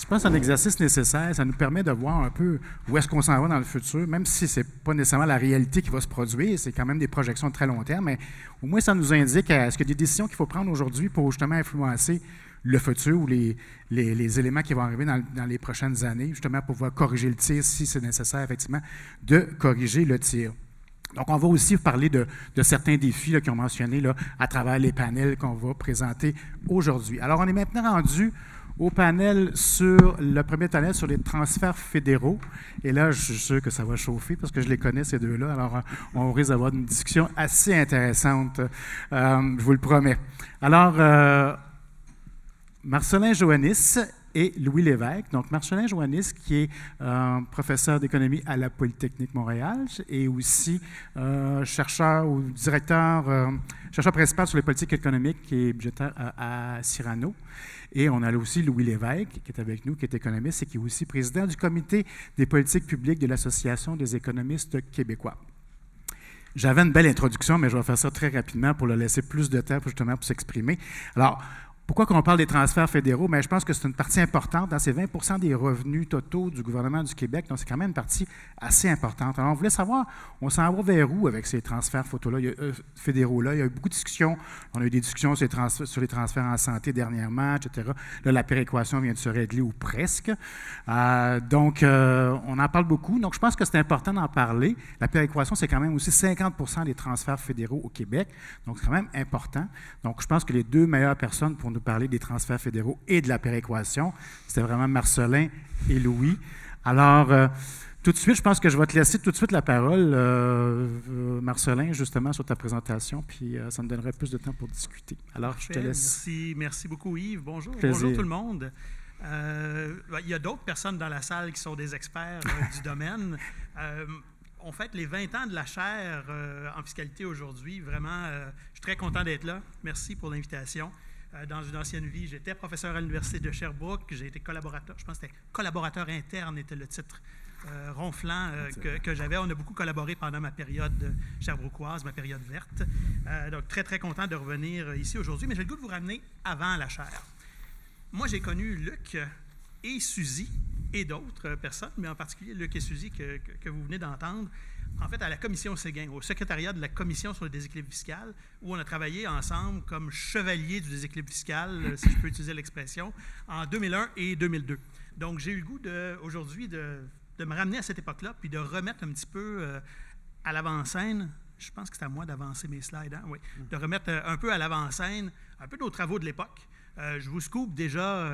Je pense que c'est un exercice nécessaire. Ça nous permet de voir un peu où est-ce qu'on s'en va dans le futur, même si ce n'est pas nécessairement la réalité qui va se produire. C'est quand même des projections de très long terme, mais au moins, ça nous indique est-ce qu'il y a des décisions qu'il faut prendre aujourd'hui pour justement influencer le futur ou les éléments qui vont arriver dans les prochaines années, justement pour pouvoir corriger le tir si c'est nécessaire, effectivement, de corriger le tir. Donc, on va aussi parler de certains défis là, qui ont mentionné là, à travers les panels qu'on va présenter aujourd'hui. Alors, on est maintenant rendu au panel sur le premier panel sur les transferts fédéraux. Et là, je suis sûr que ça va chauffer parce que je les connais, ces deux-là. Alors, on risque d'avoir une discussion assez intéressante, je vous le promets. Alors, Marcelin Joannis et Louis Lévesque. Donc, Marcelin Joannis, qui est professeur d'économie à la Polytechnique Montréal et aussi chercheur ou directeur, chercheur principal sur les politiques économiques et budgétaires à Cyrano. Et on a là aussi Louis Lévesque, qui est avec nous, qui est économiste et qui est aussi président du comité des politiques publiques de l'Association des économistes québécois. J'avais une belle introduction, mais je vais faire ça très rapidement pour leur laisser plus de temps justement pour s'exprimer. Alors, pourquoi qu'on parle des transferts fédéraux? Bien, je pense que c'est une partie importante. C'est 20 des revenus totaux du gouvernement du Québec. Donc, c'est quand même une partie assez importante. Alors, on voulait savoir, on s'en va vers où avec ces transferts fédéraux-là? Il y a eu beaucoup de discussions. On a eu des discussions sur les transferts en santé dernièrement, etc. Là, la péréquation vient de se régler ou presque. Donc, on en parle beaucoup. Donc, je pense que c'est important d'en parler. La péréquation, c'est quand même aussi 50 des transferts fédéraux au Québec. Donc, c'est quand même important. Donc, je pense que les deux meilleures personnes pour nous parler des transferts fédéraux et de la péréquation, c'était vraiment Marcelin et Louis. Alors, tout de suite, je pense que je vais te laisser tout de suite la parole, Marcelin, justement, sur ta présentation, puis ça me donnerait plus de temps pour discuter. Alors, Parfait, je te laisse. Merci beaucoup, Yves. Bonjour. Plaisir. Bonjour tout le monde. Il y a d'autres personnes dans la salle qui sont des experts du domaine. On fête les 20 ans de la chaire en fiscalité aujourd'hui. Vraiment, je suis très content d'être là. Merci pour l'invitation. Dans une ancienne vie, j'étais professeur à l'Université de Sherbrooke. J'ai été collaborateur, je pense que c'était collaborateur interne, était le titre ronflant que j'avais. On a beaucoup collaboré pendant ma période sherbrookoise, ma période verte. Donc, très, très content de revenir ici aujourd'hui. Mais j'ai le goût de vous ramener avant la chaire. Moi, j'ai connu Luc et Suzy et d'autres personnes, mais en particulier Luc et Suzy que vous venez d'entendre, en fait, à la commission Séguin, au secrétariat de la commission sur le déséquilibre fiscal, où on a travaillé ensemble comme chevalier du déséquilibre fiscal, si je peux utiliser l'expression, en 2001 et 2002. Donc, j'ai eu le goût aujourd'hui de me ramener à cette époque-là, puis de remettre un petit peu à l'avant-scène. Je pense que c'est à moi d'avancer mes slides, hein? Oui. De remettre un peu à l'avant-scène, un peu nos travaux de l'époque. Je vous scoop déjà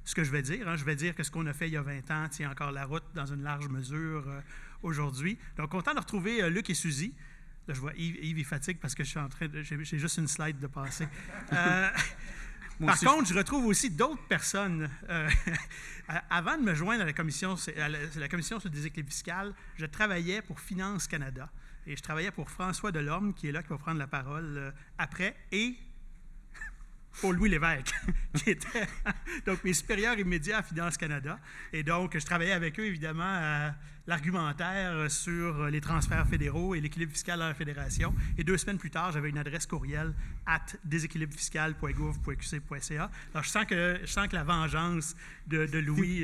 ce que je vais dire. Hein. Je vais dire que ce qu'on a fait il y a 20 ans tient encore la route dans une large mesure aujourd'hui. Donc, content de retrouver Luc et Suzy. Là, je vois Yves, il fatigue parce que j'ai juste une slide de passer. Par contre, je retrouve aussi d'autres personnes. Avant de me joindre à la commission sur le déséquilibre fiscal, je travaillais pour Finance Canada. Et je travaillais pour François Delorme, qui est là, qui va prendre la parole après, et pour Louis Lévesque, qui était donc mes supérieurs immédiats à Finance Canada. Et donc, je travaillais avec eux, évidemment, à l'argumentaire sur les transferts fédéraux et l'équilibre fiscal dans la fédération. Et 2 semaines plus tard, j'avais une adresse courriel @déséquilibreFiscal.gouv.qc.ca. Alors, je sens que la vengeance de Louis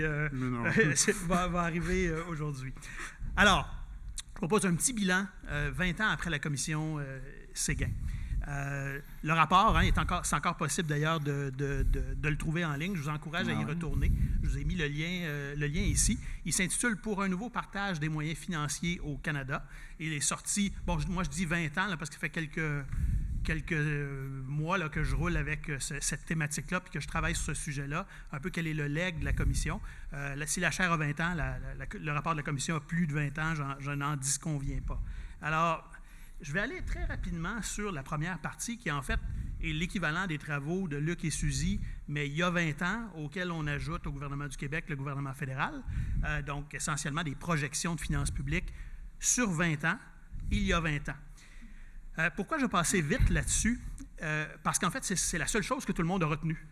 va arriver aujourd'hui. Alors, je propose un petit bilan 20 ans après la commission Séguin. Le rapport, hein, c'est encore possible d'ailleurs de le trouver en ligne. Je vous encourage à y retourner. Je vous ai mis le lien ici. Il s'intitule « Pour un nouveau partage des moyens financiers au Canada ». Il est sorti, bon, moi je dis 20 ans là, parce que ça fait quelques mois là, que je roule avec cette thématique-là puis que je travaille sur ce sujet-là, un peu quel est le legs de la commission. Si la chaire a 20 ans, le rapport de la commission a plus de 20 ans, je n'en disconviens pas. Alors, je vais aller très rapidement sur la première partie qui, en fait, est l'équivalent des travaux de Luc et Suzy, mais il y a 20 ans, auxquels on ajoute au gouvernement du Québec le gouvernement fédéral. Donc, essentiellement des projections de finances publiques sur 20 ans, il y a 20 ans. Pourquoi je vais passer vite là-dessus? Parce qu'en fait, c'est la seule chose que tout le monde a retenue.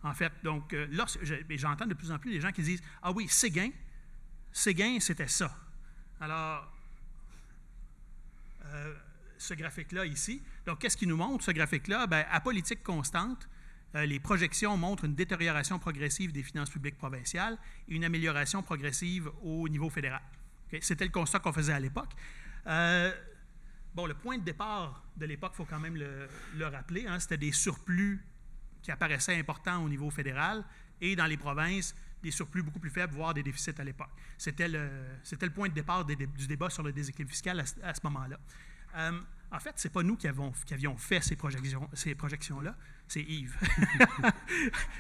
En fait, donc, j'entends de plus en plus les gens qui disent « Ah oui, Séguin, c'était ça. » Alors, ce graphique-là ici. Donc, qu'est-ce qui nous montre, ce graphique-là? Bien, à politique constante, les projections montrent une détérioration progressive des finances publiques provinciales et une amélioration progressive au niveau fédéral. Okay? C'était le constat qu'on faisait à l'époque. Le point de départ de l'époque, il faut quand même le rappeler, hein, c'était des surplus qui apparaissaient importants au niveau fédéral et dans les provinces, des surplus beaucoup plus faibles, voire des déficits à l'époque. C'était le point de départ du débat sur le déséquilibre fiscal à ce moment-là. En fait, ce n'est pas nous qui avions fait ces projections-là, c'est Yves.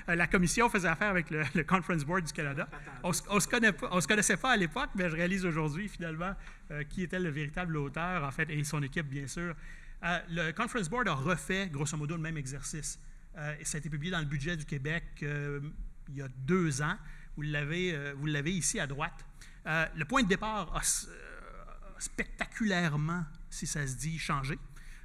La commission faisait affaire avec le Conference Board du Canada. On ne se connaissait pas à l'époque, mais je réalise aujourd'hui, finalement, qui était le véritable auteur, en fait, et son équipe, bien sûr. Le Conference Board a refait, grosso modo, le même exercice. Et ça a été publié dans le budget du Québec il y a 2 ans. Vous l'avez ici à droite. Le point de départ a spectaculairement, si ça se dit, changé.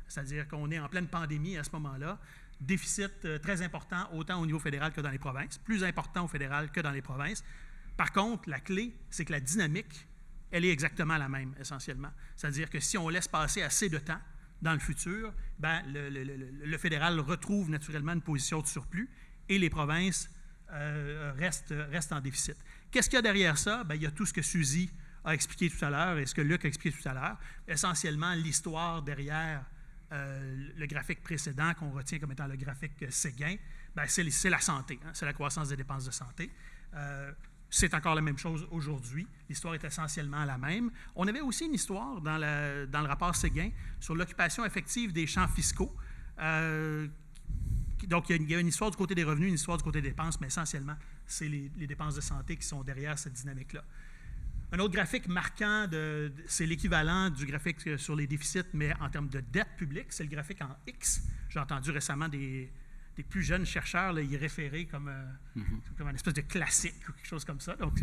C'est-à-dire qu'on est en pleine pandémie à ce moment-là. Déficit très important, autant au niveau fédéral que dans les provinces, plus important au fédéral que dans les provinces. Par contre, la clé, c'est que la dynamique, elle est exactement la même, essentiellement. C'est-à-dire que si on laisse passer assez de temps dans le futur, ben, le fédéral retrouve naturellement une position de surplus et les provinces restent en déficit. Qu'est-ce qu'il y a derrière ça? Ben, il y a tout ce que Suzy a expliqué tout à l'heure et ce que Luc a expliqué tout à l'heure. Essentiellement, l'histoire derrière le graphique précédent qu'on retient comme étant le graphique Séguin, ben, c'est la santé, hein, c'est la croissance des dépenses de santé. C'est encore la même chose aujourd'hui. L'histoire est essentiellement la même. On avait aussi une histoire dans le rapport Séguin sur l'occupation effective des champs fiscaux. Donc, il y a une histoire du côté des revenus, une histoire du côté des dépenses, mais essentiellement, c'est les dépenses de santé qui sont derrière cette dynamique-là. Un autre graphique marquant, c'est l'équivalent du graphique sur les déficits, mais en termes de dette publique, c'est le graphique en X. J'ai entendu récemment des plus jeunes chercheurs y référer comme une espèce de classique ou quelque chose comme ça. Donc,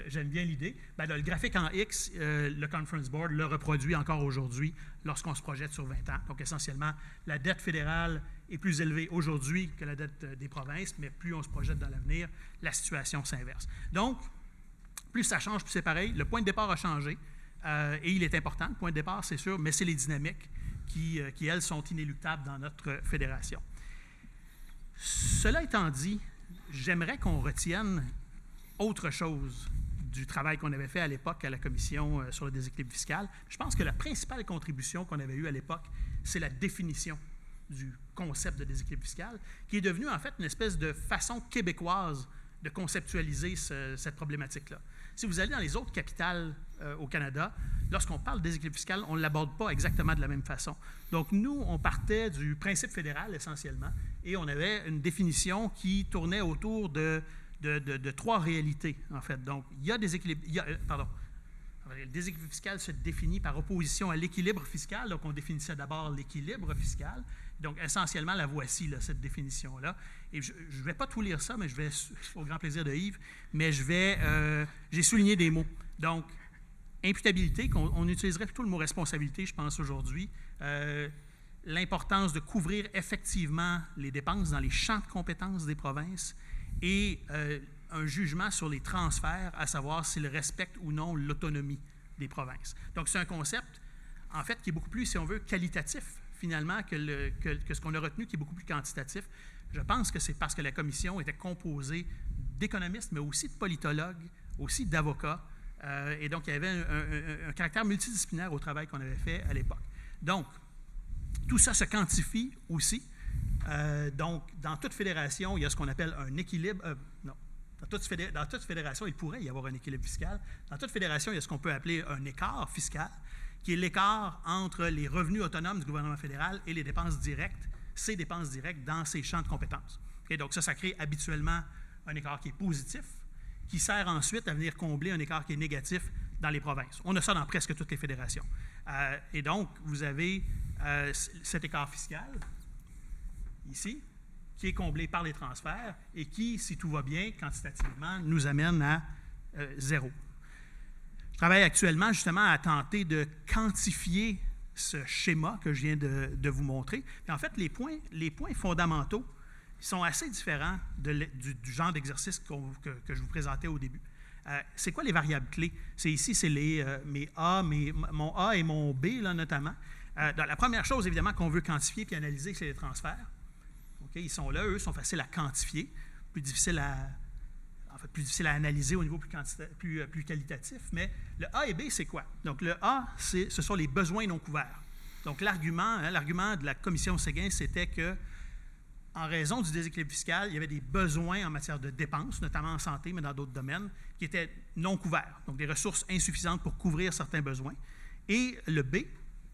j'aime bien l'idée. Ben, le graphique en X, le Conference Board le reproduit encore aujourd'hui lorsqu'on se projette sur 20 ans. Donc, essentiellement, la dette fédérale est plus élevée aujourd'hui que la dette des provinces, mais plus on se projette dans l'avenir, la situation s'inverse. Donc, plus ça change, plus c'est pareil. Le point de départ a changé et il est important. Le point de départ, c'est sûr, mais c'est les dynamiques qui, elles, sont inéluctables dans notre fédération. Cela étant dit, j'aimerais qu'on retienne autre chose du travail qu'on avait fait à l'époque à la Commission sur le déséquilibre fiscal. Je pense que la principale contribution qu'on avait eue à l'époque, c'est la définition du concept de déséquilibre fiscal, qui est devenu en fait une espèce de façon québécoise de conceptualiser cette problématique-là. Si vous allez dans les autres capitales au Canada, lorsqu'on parle de déséquilibre fiscal, on ne l'aborde pas exactement de la même façon. Donc, nous, on partait du principe fédéral essentiellement et on avait une définition qui tournait autour de 3 réalités, en fait. Donc, il y a le déséquilibre fiscal se définit par opposition à l'équilibre fiscal. Donc, on définissait d'abord l'équilibre fiscal. Donc, essentiellement, la voici, là, cette définition-là. Et je ne vais pas tout lire ça, mais je vais, au grand plaisir de Yves, mais j'ai souligné des mots. Donc, imputabilité, on utiliserait plutôt le mot responsabilité, je pense, aujourd'hui. L'importance de couvrir effectivement les dépenses dans les champs de compétences des provinces et un jugement sur les transferts, à savoir s'ils respectent ou non l'autonomie des provinces. Donc, c'est un concept, en fait, qui est beaucoup plus, si on veut, qualitatif, finalement, que ce qu'on a retenu, qui est beaucoup plus quantitatif. Je pense que c'est parce que la commission était composée d'économistes, mais aussi de politologues, aussi d'avocats, et donc il y avait un caractère multidisciplinaire au travail qu'on avait fait à l'époque. Donc, tout ça se quantifie aussi. Donc, dans toute fédération, il y a ce qu'on appelle un équilibre. Dans toute fédération, il pourrait y avoir un équilibre fiscal. Dans toute fédération, il y a ce qu'on peut appeler un écart fiscal, qui est l'écart entre les revenus autonomes du gouvernement fédéral et les dépenses directes, ces dépenses directes dans ces champs de compétences. Okay, donc, ça crée habituellement un écart qui est positif, qui sert ensuite à venir combler un écart qui est négatif dans les provinces. On a ça dans presque toutes les fédérations. Et donc, vous avez cet écart fiscal, ici, qui est comblé par les transferts et qui, si tout va bien, quantitativement, nous amène à 0. Je travaille actuellement justement à tenter de quantifier ce schéma que je viens de vous montrer. Puis en fait, les points fondamentaux sont assez différents du genre d'exercice que je vous présentais au début. C'est quoi les variables clés? Ici, c'est mes A, mon A et mon B, là, notamment. La première chose, évidemment, qu'on veut quantifier puis analyser, c'est les transferts. Ils sont là, eux, sont faciles à quantifier, plus difficiles à analyser au niveau plus qualitatif. Mais le A et B, c'est quoi? Donc, le A, ce sont les besoins non couverts. Donc, l'argument de la commission Séguin, c'était que, en raison du déséquilibre fiscal, il y avait des besoins en matière de dépenses, notamment en santé, mais dans d'autres domaines, qui étaient non couverts. Donc, des ressources insuffisantes pour couvrir certains besoins. Et le B,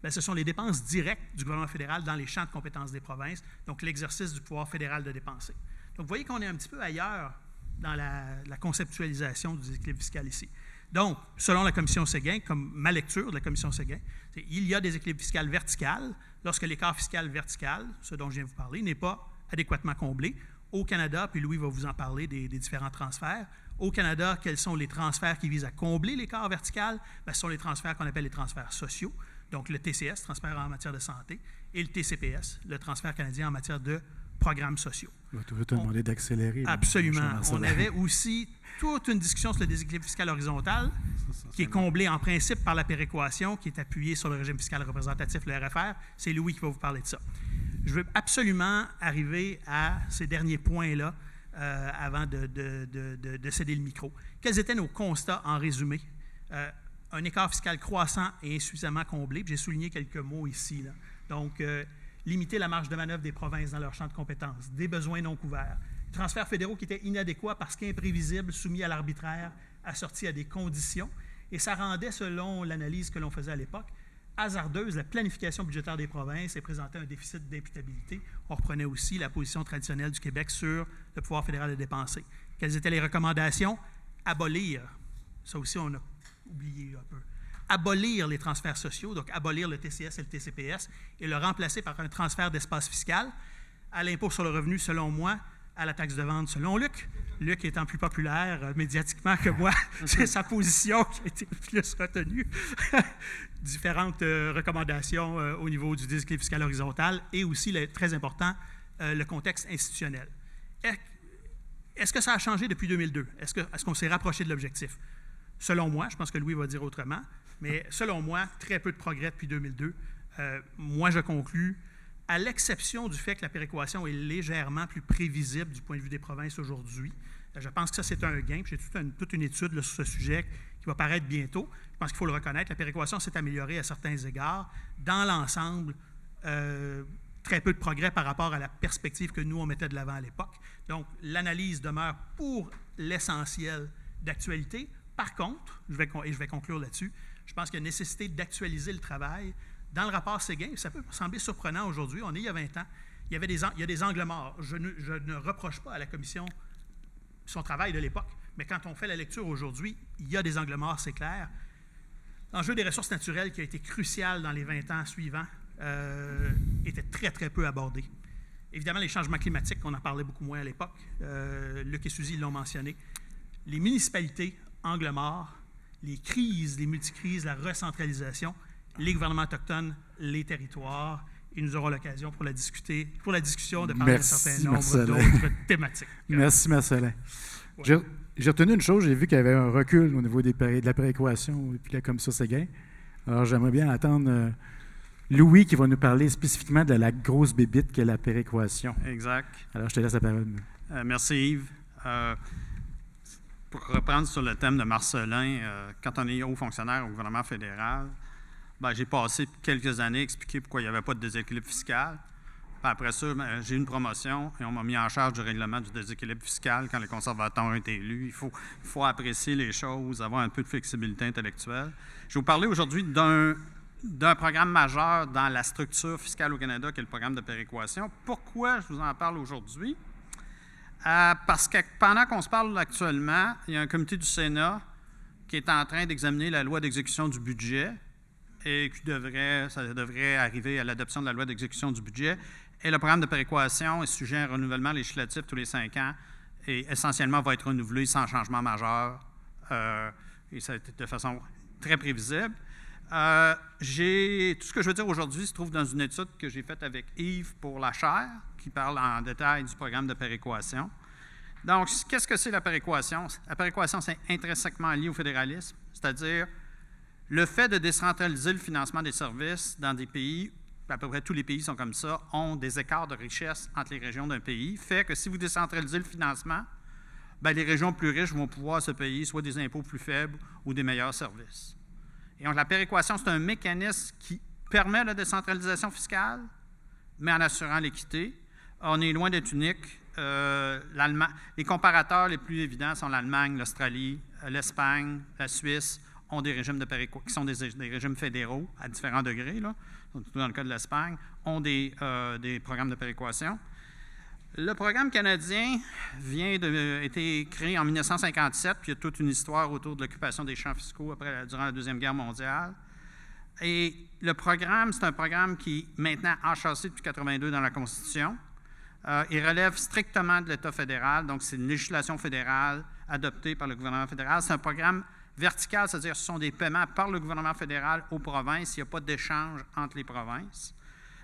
bien, ce sont les dépenses directes du gouvernement fédéral dans les champs de compétences des provinces, donc l'exercice du pouvoir fédéral de dépenser. Donc, vous voyez qu'on est un petit peu ailleurs dans la conceptualisation du déséquilibre fiscal ici. Donc, selon la commission Séguin, comme ma lecture de la commission Séguin, il y a des équilibres fiscaux verticaux lorsque l'écart fiscal vertical, ce dont je viens de vous parler, n'est pas adéquatement comblé. Au Canada, puis Louis va vous en parler des différents transferts. Au Canada, quels sont les transferts qui visent à combler l'écart vertical? Bien, ce sont les transferts qu'on appelle les transferts sociaux, donc le TCS, transfert en matière de santé, et le TCPS, le transfert canadien en matière de programmes sociaux. On va toujours te demander d'accélérer. Absolument. On avait aussi toute une discussion sur le déséquilibre fiscal horizontal, qui est comblé en principe par la péréquation, qui est appuyée sur le régime fiscal représentatif, le RFR. C'est Louis qui va vous parler de ça. Je veux absolument arriver à ces derniers points-là avant de céder le micro. Quels étaient nos constats en résumé? Un écart fiscal croissant et insuffisamment comblé. J'ai souligné quelques mots ici, là. Donc, limiter la marge de manœuvre des provinces dans leur champ de compétences, des besoins non couverts, transferts fédéraux qui étaient inadéquats parce qu'imprévisibles, soumis à l'arbitraire, assortis à des conditions, et ça rendait, selon l'analyse que l'on faisait à l'époque, hasardeuse la planification budgétaire des provinces et présentait un déficit d'imputabilité. On reprenait aussi la position traditionnelle du Québec sur le pouvoir fédéral de dépenser. Quelles étaient les recommandations? Abolir, ça aussi on a oublié un peu, abolir les transferts sociaux, donc abolir le TCS et le TCPS, et le remplacer par un transfert d'espace fiscal à l'impôt sur le revenu, selon moi, à la taxe de vente, selon Luc. Luc étant plus populaire médiatiquement que moi, c'est sa position qui a été plus retenue. Différentes recommandations au niveau du déséquilibre fiscal horizontal et aussi, très important, le contexte institutionnel. Est-ce que ça a changé depuis 2002? Est-ce qu'on s'est rapproché de l'objectif? Selon moi, je pense que Louis va dire autrement, mais selon moi, très peu de progrès depuis 2002. Moi, je conclus, à l'exception du fait que la péréquation est légèrement plus prévisible du point de vue des provinces aujourd'hui. Je pense que ça, c'est un gain. J'ai toute une étude là, sur ce sujet qui va paraître bientôt. Je pense qu'il faut le reconnaître. La péréquation s'est améliorée à certains égards. Dans l'ensemble, très peu de progrès par rapport à la perspective que nous, on mettait de l'avant à l'époque. Donc, l'analyse demeure pour l'essentiel d'actualité. Par contre, je vais conclure là-dessus, je pense qu'il y a nécessité d'actualiser le travail. Dans le rapport Séguin, ça peut sembler surprenant aujourd'hui, on est il y a 20 ans, il y a des angles morts. Je ne reproche pas à la commission son travail de l'époque, mais quand on fait la lecture aujourd'hui, il y a des angles morts, c'est clair. L'enjeu des ressources naturelles, qui a été crucial dans les 20 ans suivants, était très, très peu abordé. Évidemment, les changements climatiques, on en parlait beaucoup moins à l'époque. Luc et Suzy l'ont mentionné. Les municipalités, angle mort, les crises, les multicrises, la recentralisation, les gouvernements autochtones, les territoires, et nous aurons l'occasion pour la discussion de parler d'un certain nombre d'autres thématiques. Merci, Marcellin. Ouais. J'ai retenu une chose, j'ai vu qu'il y avait un recul au niveau de la péréquation et puis la commission Séguin. Alors, j'aimerais bien entendre Louis qui va nous parler spécifiquement de la grosse bébite qu'est la péréquation. Exact. Alors, je te laisse la parole. Merci, Yves. Pour reprendre sur le thème de Marcellin, quand on est haut fonctionnaire au gouvernement fédéral, j'ai passé quelques années à expliquer pourquoi il n'y avait pas de déséquilibre fiscal. Puis après ça, j'ai eu une promotion et on m'a mis en charge du règlement du déséquilibre fiscal quand les conservateurs ont été élus. Il faut apprécier les choses, avoir un peu de flexibilité intellectuelle. Je vais vous parler aujourd'hui d'un programme majeur dans la structure fiscale au Canada, qui est le programme de péréquation. Pourquoi je vous en parle aujourd'hui? Parce que pendant qu'on se parle actuellement, il y a un comité du Sénat qui est en train d'examiner la loi d'exécution du budget et ça devrait arriver à l'adoption de la loi d'exécution du budget. Et le programme de péréquation est sujet à un renouvellement législatif tous les 5 ans et essentiellement va être renouvelé sans changement majeur et ça a été de façon très prévisible. Tout ce que je veux dire aujourd'hui se trouve dans une étude que j'ai faite avec Yves pour la chaire, qui parle en détail du programme de péréquation. Donc, qu'est-ce que c'est la péréquation? La péréquation, c'est intrinsèquement lié au fédéralisme, c'est-à-dire le fait de décentraliser le financement des services dans des pays à peu près tous les pays sont comme ça, ont des écarts de richesse entre les régions d'un pays, fait que si vous décentralisez le financement, bien, les régions plus riches vont pouvoir se payer soit des impôts plus faibles ou des meilleurs services. Et donc, la péréquation, c'est un mécanisme qui permet la décentralisation fiscale, mais en assurant l'équité. On est loin d'être unique. Les comparateurs les plus évidents sont l'Allemagne, l'Australie, l'Espagne, la Suisse, ont des régimes de péréquation, qui sont des régimes fédéraux à différents degrés, là, dans le cas de l'Espagne, ont des programmes de péréquation. Le programme canadien a été créé en 1957, puis il y a toute une histoire autour de l'occupation des champs fiscaux durant la Deuxième Guerre mondiale. Et le programme, c'est un programme qui est maintenant enchâssé depuis 1982 dans la Constitution. Il relève strictement de l'État fédéral, donc c'est une législation fédérale adoptée par le gouvernement fédéral. C'est un programme vertical, c'est-à-dire que ce sont des paiements par le gouvernement fédéral aux provinces. Il n'y a pas d'échange entre les provinces.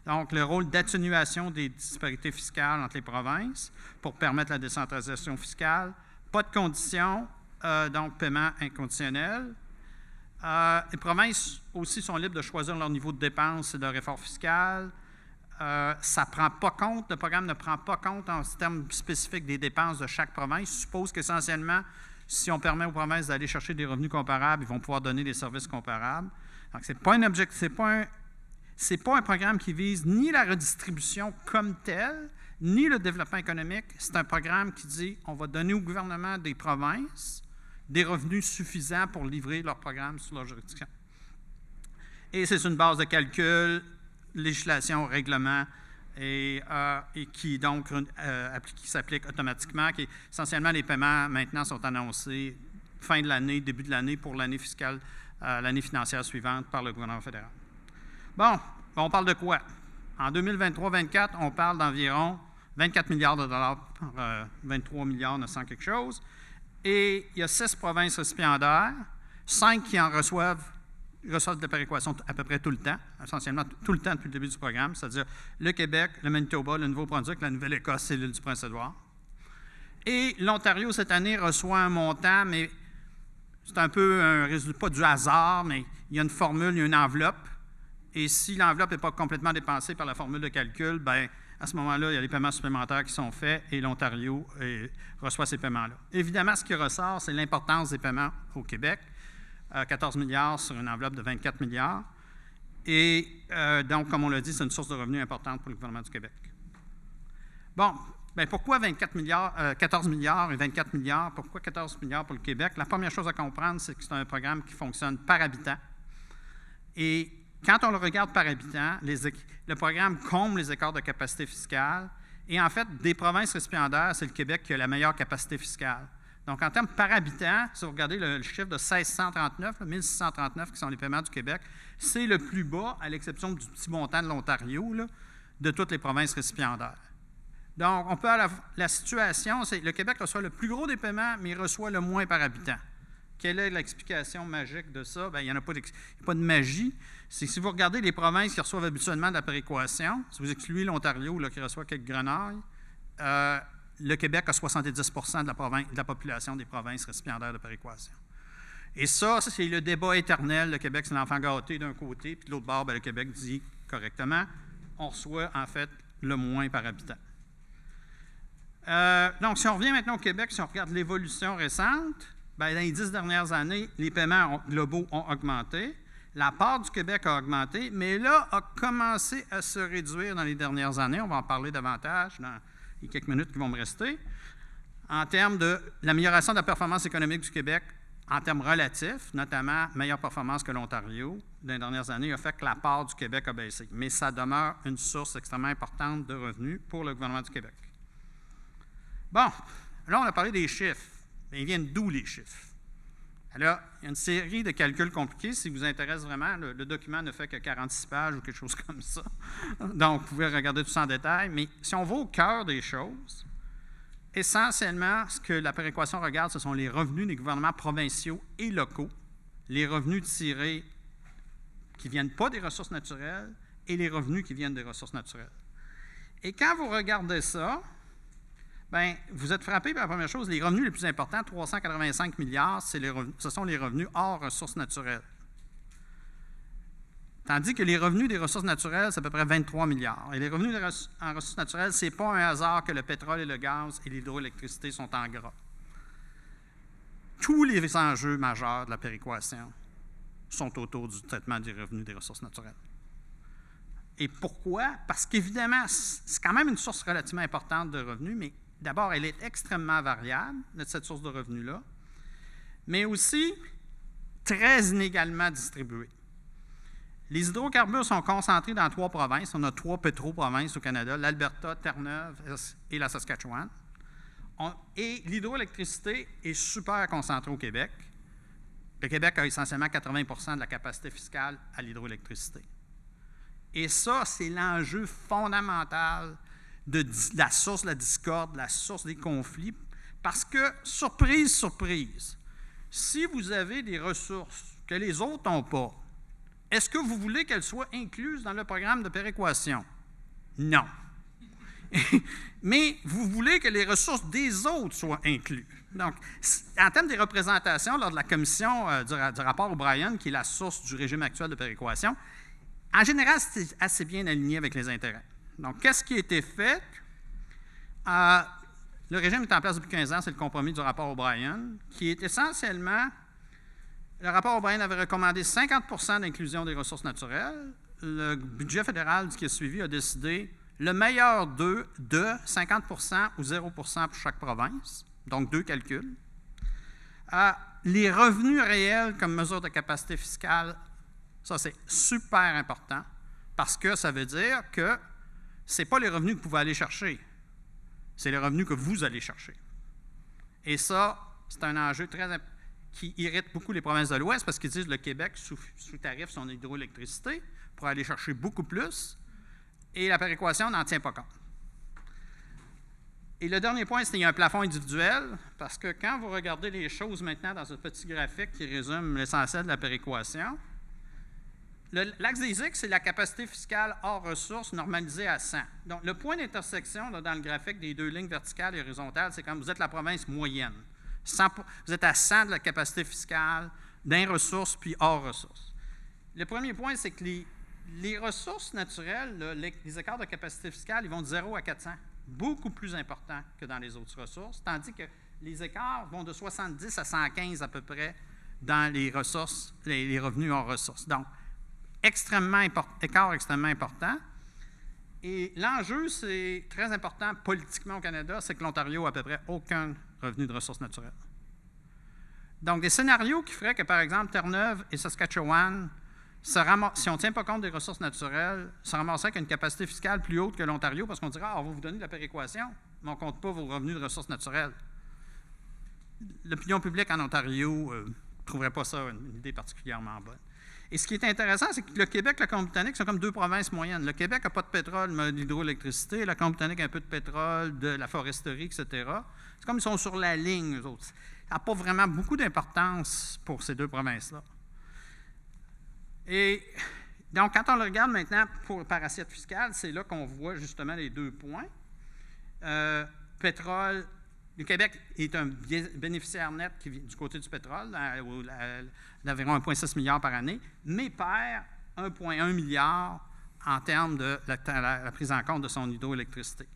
Donc, le rôle d'atténuation des disparités fiscales entre les provinces pour permettre la décentralisation fiscale. Pas de conditions, donc paiement inconditionnel. Les provinces aussi sont libres de choisir leur niveau de dépenses et de leur effort fiscal. Ça prend pas compte, le programme ne prend pas compte en termes spécifiques des dépenses de chaque province. Je suppose qu'essentiellement, si on permet aux provinces d'aller chercher des revenus comparables, ils vont pouvoir donner des services comparables. Donc, ce n'est pas un objectif, c'est pas un programme qui vise ni la redistribution comme telle, ni le développement économique. C'est un programme qui dit on va donner au gouvernement des provinces des revenus suffisants pour livrer leur programme sur leur juridiction. Et c'est une base de calcul, législation, règlement, et qui donc s'applique automatiquement. Essentiellement, les paiements maintenant sont annoncés fin de l'année, début de l'année pour l'année fiscale, l'année financière suivante par le gouvernement fédéral. Bon, on parle de quoi? En 2023-24, on parle d'environ 24 milliards de dollars, 23 milliards 900 quelque chose. Et il y a 6 provinces récipiendaires, 5 qui en reçoivent de la péréquation à peu près tout le temps, essentiellement tout le temps depuis le début du programme, c'est-à-dire le Québec, le Manitoba, le Nouveau-Brunswick, la Nouvelle-Écosse et l'île du Prince-Édouard. Et l'Ontario, cette année, reçoit un montant, mais c'est un peu un résultat, pas du hasard, mais il y a une formule, il y a une enveloppe. Et si l'enveloppe n'est pas complètement dépensée par la formule de calcul, bien, à ce moment-là, il y a les paiements supplémentaires qui sont faits et l'Ontario reçoit ces paiements-là. Évidemment, ce qui ressort, c'est l'importance des paiements au Québec. 14 milliards sur une enveloppe de 24 milliards. Et donc, comme on l'a dit, c'est une source de revenus importante pour le gouvernement du Québec. Bon, bien, pourquoi 14 milliards et 24 milliards? Pourquoi 14 milliards pour le Québec? La première chose à comprendre, c'est que c'est un programme qui fonctionne par habitant. Et quand on le regarde par habitant, le programme comble les écarts de capacité fiscale. Et en fait, des provinces récipiendaires, c'est le Québec qui a la meilleure capacité fiscale. Donc, en termes par habitant, si vous regardez le chiffre de 1639, 1639 qui sont les paiements du Québec, c'est le plus bas, à l'exception du petit montant de l'Ontario, de toutes les provinces récipiendaires. Donc, on peut la situation, c'est que le Québec reçoit le plus gros des paiements, mais il reçoit le moins par habitant. Quelle est l'explication magique de ça? Bien, il n'y a pas de magie. C'est que si vous regardez les provinces qui reçoivent habituellement de la péréquation, si vous excluez l'Ontario, qui reçoit quelques grenailles, le Québec a 70 de la population des provinces récipiendaires de péréquation. Et ça, c'est le débat éternel. Le Québec, c'est l'enfant gâté d'un côté, puis de l'autre bord, bien, le Québec dit correctement, on reçoit en fait le moins par habitant. Donc, si on revient maintenant au Québec, si on regarde l'évolution récente, bien, dans les 10 dernières années, les paiements globaux ont augmenté. La part du Québec a augmenté, mais là, a commencé à se réduire dans les dernières années. On va en parler davantage dans les quelques minutes qui vont me rester. En termes de l'amélioration de la performance économique du Québec, en termes relatifs, notamment meilleure performance que l'Ontario, dans les dernières années, a fait que la part du Québec a baissé. Mais ça demeure une source extrêmement importante de revenus pour le gouvernement du Québec. Bon, là, on a parlé des chiffres. Mais ils viennent d'où, les chiffres? Alors, il y a une série de calculs compliqués. Si vous intéresse vraiment, le document ne fait que 46 pages ou quelque chose comme ça. Donc, vous pouvez regarder tout ça en détail. Mais si on va au cœur des choses, essentiellement, ce que la péréquation regarde, ce sont les revenus des gouvernements provinciaux et locaux, les revenus tirés qui ne viennent pas des ressources naturelles et les revenus qui viennent des ressources naturelles. Et quand vous regardez ça, bien, vous êtes frappé par la première chose, les revenus les plus importants, 385 milliards, ce sont les revenus hors ressources naturelles. Tandis que les revenus des ressources naturelles, c'est à peu près 23 milliards. Et les revenus en ressources naturelles, ce n'est pas un hasard que le pétrole et le gaz et l'hydroélectricité sont en gras. Tous les enjeux majeurs de la péréquation sont autour du traitement des revenus des ressources naturelles. Et pourquoi? Parce qu'évidemment, c'est quand même une source relativement importante de revenus, mais d'abord, elle est extrêmement variable, cette source de revenus-là, mais aussi très inégalement distribuée. Les hydrocarbures sont concentrés dans 3 provinces. On a 3 pétroprovinces au Canada, l'Alberta, Terre-Neuve et la Saskatchewan. Et l'hydroélectricité est super concentrée au Québec. Le Québec a essentiellement 80 de la capacité fiscale à l'hydroélectricité. Et ça, c'est l'enjeu fondamental de la source de la discorde, la source des conflits, parce que, surprise, surprise, si vous avez des ressources que les autres n'ont pas, est-ce que vous voulez qu'elles soient incluses dans le programme de péréquation? Non. Mais vous voulez que les ressources des autres soient incluses. Donc, en termes des représentations, lors de la commission du rapport O'Brien, qui est la source du régime actuel de péréquation, en général, c'est assez bien aligné avec les intérêts. Donc, qu'est-ce qui a été fait? Le régime est en place depuis 15 ans, c'est le compromis du rapport O'Brien, qui est essentiellement... Le rapport O'Brien avait recommandé 50 d'inclusion des ressources naturelles. Le budget fédéral qui a suivi a décidé le meilleur d'eux de 50 ou 0 pour chaque province, donc 2 calculs. Les revenus réels comme mesure de capacité fiscale, ça c'est super important parce que ça veut dire que ce n'est pas les revenus que vous pouvez aller chercher, c'est les revenus que vous allez chercher. Et ça, c'est un enjeu très important qui irrite beaucoup les provinces de l'Ouest parce qu'ils disent que le Québec sous-tariffe son hydroélectricité pour aller chercher beaucoup plus et la péréquation n'en tient pas compte. Et le dernier point, c'est qu'il y a un plafond individuel parce que quand vous regardez les choses maintenant dans ce petit graphique qui résume l'essentiel de la péréquation, l'axe des X, c'est la capacité fiscale hors ressources normalisée à 100. Donc, le point d'intersection dans le graphique des 2 lignes verticales et horizontales, c'est quand vous êtes la province moyenne. Vous êtes à 100 de la capacité fiscale, d'un ressources puis hors ressources. Le premier point, c'est que les ressources naturelles, les écarts de capacité fiscale, ils vont de 0 à 400, beaucoup plus importants que dans les autres ressources, tandis que les écarts vont de 70 à 115 à peu près dans les ressources, les revenus hors ressources. Donc, écart extrêmement important. Et l'enjeu, c'est très important politiquement au Canada, c'est que l'Ontario n'a à peu près aucun revenu de ressources naturelles. Donc, des scénarios qui feraient que, par exemple, Terre-Neuve et Saskatchewan, si on ne tient pas compte des ressources naturelles, se ramasseraient avec une capacité fiscale plus haute que l'Ontario parce qu'on dirait « Ah, on va vous donner de la péréquation, mais on ne compte pas vos revenus de ressources naturelles. » L'opinion publique en Ontario ne trouverait pas ça une idée particulièrement bonne. Et ce qui est intéressant, c'est que le Québec et la Colombie-Britannique sont comme 2 provinces moyennes. Le Québec n'a pas de pétrole, mais de l'hydroélectricité. La Colombie-Britannique a un peu de pétrole, de la foresterie, etc. C'est comme ils sont sur la ligne, eux autres. Ça n'a pas vraiment beaucoup d'importance pour ces 2 provinces-là. Et donc, quand on le regarde maintenant par assiette fiscale, c'est là qu'on voit justement les 2 points. Pétrole, le Québec est un bénéficiaire net du côté du pétrole, d'environ 1,6 milliard par année, mais perd 1,1 milliard en termes de la prise en compte de son hydroélectricité.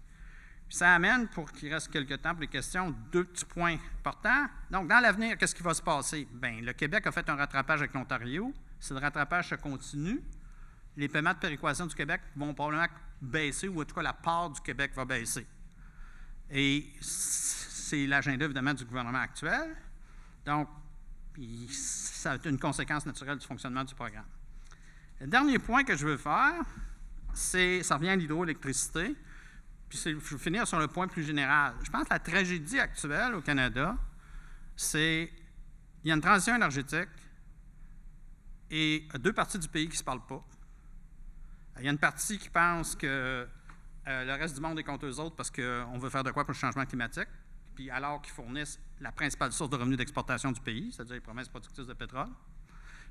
Puis ça amène, pour qu'il reste quelques temps pour les questions, 2 petits points importants. Donc, dans l'avenir, qu'est-ce qui va se passer? Bien, le Québec a fait un rattrapage avec l'Ontario. Si le rattrapage se continue, les paiements de péréquation du Québec vont probablement baisser, ou en tout cas, la part du Québec va baisser. Et c'est l'agenda, évidemment, du gouvernement actuel. Donc, ça a une conséquence naturelle du fonctionnement du programme. Le dernier point que je veux faire, ça revient à l'hydroélectricité. Puis je vais finir sur le point plus général. Je pense que la tragédie actuelle au Canada, c'est qu'il y a une transition énergétique et 2 parties du pays qui ne se parlent pas. Il y a une partie qui pense que le reste du monde est contre eux autres parce qu'on veut faire de quoi pour le changement climatique, puis alors qu'ils fournissent la principale source de revenus d'exportation du pays, c'est-à-dire les provinces productrices de pétrole.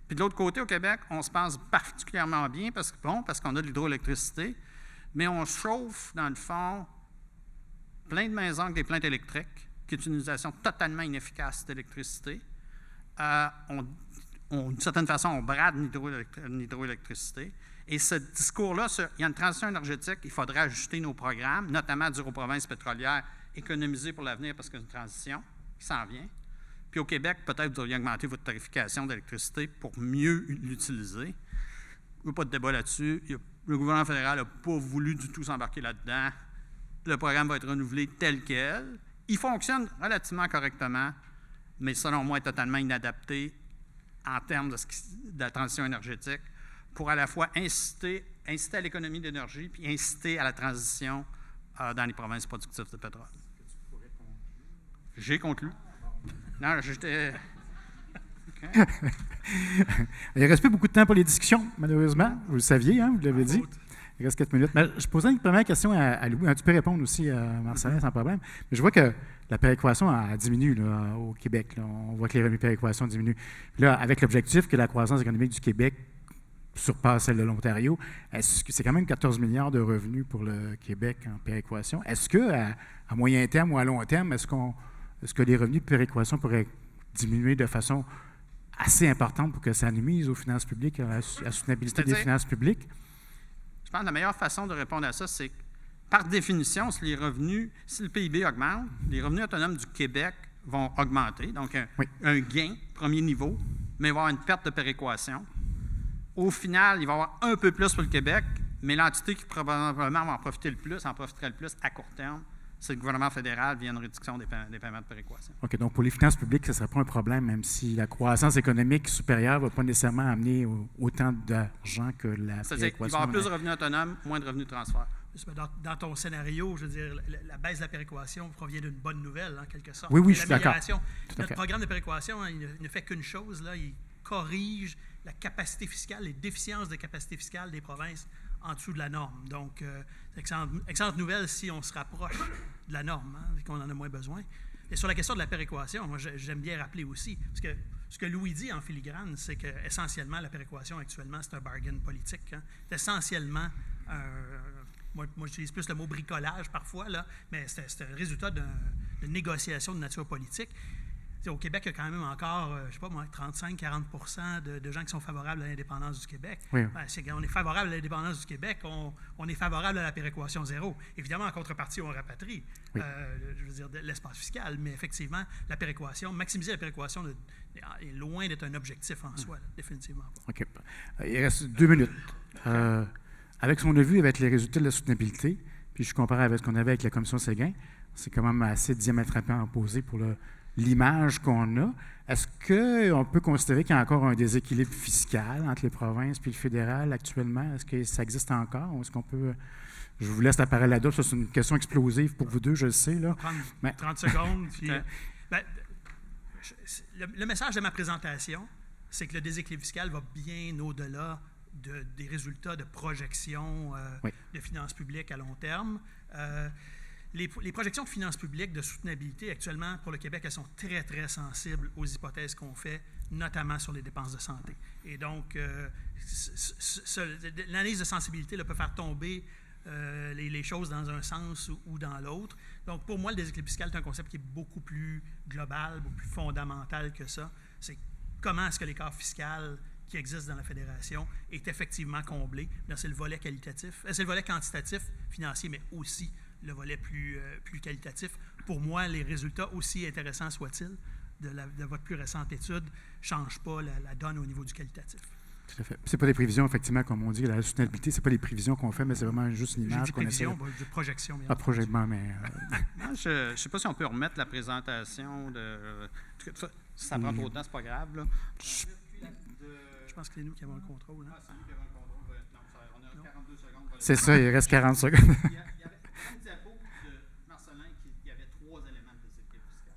Puis de l'autre côté, au Québec, on se pense particulièrement bien parce qu'on a de l'hydroélectricité, mais on chauffe, dans le fond, plein de maisons avec des plaintes électriques, qui est une utilisation totalement inefficace d'électricité. d'une certaine façon, on brade l'hydroélectricité. Et ce discours-là, il y a une transition énergétique, il faudrait ajuster nos programmes, notamment dire aux provinces pétrolières, économiser pour l'avenir parce qu'il y a une transition qui s'en vient. Puis au Québec, peut-être vous devriez augmenter votre tarification d'électricité pour mieux l'utiliser. Il n'y a pas de débat là-dessus. Le gouvernement fédéral n'a pas voulu du tout s'embarquer là-dedans. Le programme va être renouvelé tel quel. Il fonctionne relativement correctement, mais selon moi, est totalement inadapté en termes de la transition énergétique pour à la fois inciter à l'économie d'énergie puis inciter à la transition dans les provinces productives de pétrole. J'ai conclu. Non, j'étais... Okay. Il ne reste plus beaucoup de temps pour les discussions, malheureusement. Vous le saviez, hein, vous l'avez dit. Il reste 4 minutes. Mais je posais une première question à Louis. Tu peux répondre aussi à Marcellin sans problème. Mais je vois que la péréquation a diminué là, au Québec. Là. On voit que les revenus de péréquation diminuent. Puis là, avec l'objectif que la croissance économique du Québec surpasse celle de l'Ontario, est-ce que c'est quand même 14 milliards de revenus pour le Québec en péréquation? Est-ce qu'à moyen terme ou à long terme, est-ce que les revenus de péréquation pourraient diminuer de façon assez importante pour que ça nuise aux finances publiques, à la soutenabilité des finances publiques? Je pense que la meilleure façon de répondre à ça, c'est que, par définition, si le PIB augmente, les revenus autonomes du Québec vont augmenter. Donc, un gain, premier niveau, mais il va y avoir une perte de péréquation. Au final, il va y avoir un peu plus pour le Québec, mais l'entité qui probablement va en profiterait le plus à court terme, c'est le gouvernement fédéral via une réduction des paiements de péréquation. OK. Donc, pour les finances publiques, ce ne serait pas un problème, même si la croissance économique supérieure ne va pas nécessairement amener autant d'argent que la péréquation. C'est-à-dire qu'il va y avoir plus de revenus autonomes, moins de revenus de transfert. Dans ton scénario, je veux dire, la baisse de la péréquation provient d'une bonne nouvelle, en quelque sorte. Oui, je suis d'accord. Notre programme de péréquation, il ne fait qu'une chose, là, il corrige la capacité fiscale, les déficiences de capacité fiscale des provinces en dessous de la norme. Donc, excellente nouvelle si on se rapproche de la norme, hein, qu'on en a moins besoin. Et sur la question de la péréquation, moi, j'aime bien rappeler aussi, parce que ce que Louis dit en filigrane, c'est qu'essentiellement, la péréquation actuellement, c'est un bargain politique. Hein. C'est essentiellement moi, j'utilise plus le mot bricolage parfois, là, mais c'est un résultat d'une négociation de nature politique. T'sais, au Québec, il y a quand même encore, je ne sais pas moi, 35-40 % de gens qui sont favorables à l'indépendance du Québec. Oui. On est favorable à l'indépendance du Québec, on est favorable à la péréquation zéro. Évidemment, en contrepartie, on rapatrie, je veux dire, l'espace fiscal, mais effectivement, la péréquation, maximiser la péréquation est loin d'être un objectif en soi, là, définitivement pas. OK. Il reste 2 minutes. Avec ce qu'on a vu avec les résultats de la soutenabilité, puis je compare avec ce qu'on avait avec la commission Séguin, c'est quand même assez diamétralement opposé pour l'image qu'on a. Est-ce qu'on peut considérer qu'il y a encore un déséquilibre fiscal entre les provinces et le fédéral actuellement? Est-ce que ça existe encore? Est-ce qu'on peut... Je vous laisse la parole à deux. Ça, c'est une question explosive pour vous deux, je le sais. Là. 30 secondes. Puis, le message de ma présentation, c'est que le déséquilibre fiscal va bien au-delà des résultats de projection de finances publiques à long terme. Les projections de finances publiques de soutenabilité, actuellement, pour le Québec, elles sont très, très sensibles aux hypothèses qu'on fait, notamment sur les dépenses de santé. Et donc, l'analyse de sensibilité là, peut faire tomber les choses dans un sens ou dans l'autre. Donc, pour moi, le déséquilibre fiscal est un concept qui est beaucoup plus global, beaucoup plus fondamental que ça. C'est comment est-ce que l'écart fiscal qui existe dans la fédération est effectivement comblé. C'est le volet qualitatif, c'est le volet quantitatif, financier, mais aussi le volet plus qualitatif. Pour moi, les résultats, aussi intéressants soient-ils, de votre plus récente étude, ne changent pas la donne au niveau du qualitatif. Tout à fait. Ce n'est pas des prévisions, effectivement, comme on dit, la soutenabilité, ce n'est pas des prévisions qu'on fait, mais c'est vraiment juste une image qu'on essaie. De projection. Pas de projection, mais... Moi, je ne sais pas si on peut remettre la présentation de... Si ça prend trop de temps, ce n'est pas grave. Là. Je pense que c'est nous qui avons le contrôle. Hein? C'est nous qui avons le contrôle. Non, on a 42 secondes. C'est ça, il reste 40 secondes. Il y avait une diapo de Marcellin il y avait 3 éléments de déséquilibre fiscal.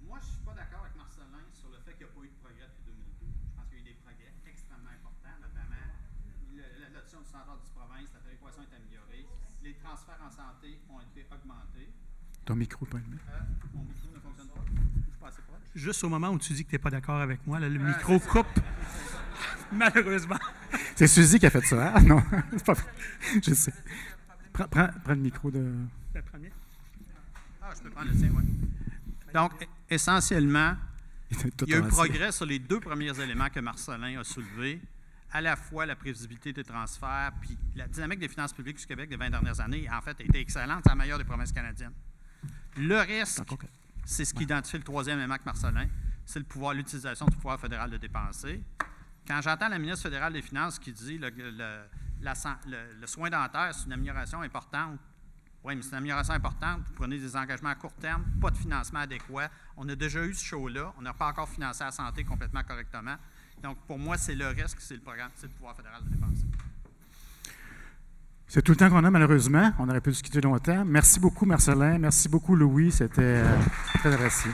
Moi, je ne suis pas d'accord avec Marcellin sur le fait qu'il n'y a pas eu de progrès depuis 2002. Je pense qu'il y a eu des progrès extrêmement importants, notamment l'adoption du standard du province, la péréquation est améliorée, les transferts en santé ont été augmentés. Ton micro n'est pas allumé. Mon micro ne fonctionne pas. Je suis pas assez proche. Juste au moment où tu dis que tu n'es pas d'accord avec moi, là, le micro coupe. Malheureusement. C'est Suzy qui a fait ça. Ah, non, c'est pas vrai. Je sais. Prends le micro de... Le premier. Ah, je peux prendre le tien, oui. Donc, essentiellement, Il y a eu progrès sur les 2 premiers éléments que Marcelin a soulevés, à la fois la prévisibilité des transferts, puis la dynamique des finances publiques du Québec des 20 dernières années, en fait, a été excellente, c'est la meilleure des provinces canadiennes. Le risque, c'est ce qu'identifie le 3e élément que Marcelin, c'est l'utilisation du pouvoir fédéral de dépenser. Quand j'entends la ministre fédérale des Finances qui dit le soin dentaire, c'est une amélioration importante. Oui, mais c'est une amélioration importante. Vous prenez des engagements à court terme, pas de financement adéquat. On a déjà eu ce show-là. On n'a pas encore financé la santé complètement correctement. Donc, pour moi, c'est le risque, c'est le programme, c'est le pouvoir fédéral de dépenser. C'est tout le temps qu'on a, malheureusement. On aurait pu discuter longtemps. Merci beaucoup, Marcelin. Merci beaucoup, Louis. C'était très apprécié.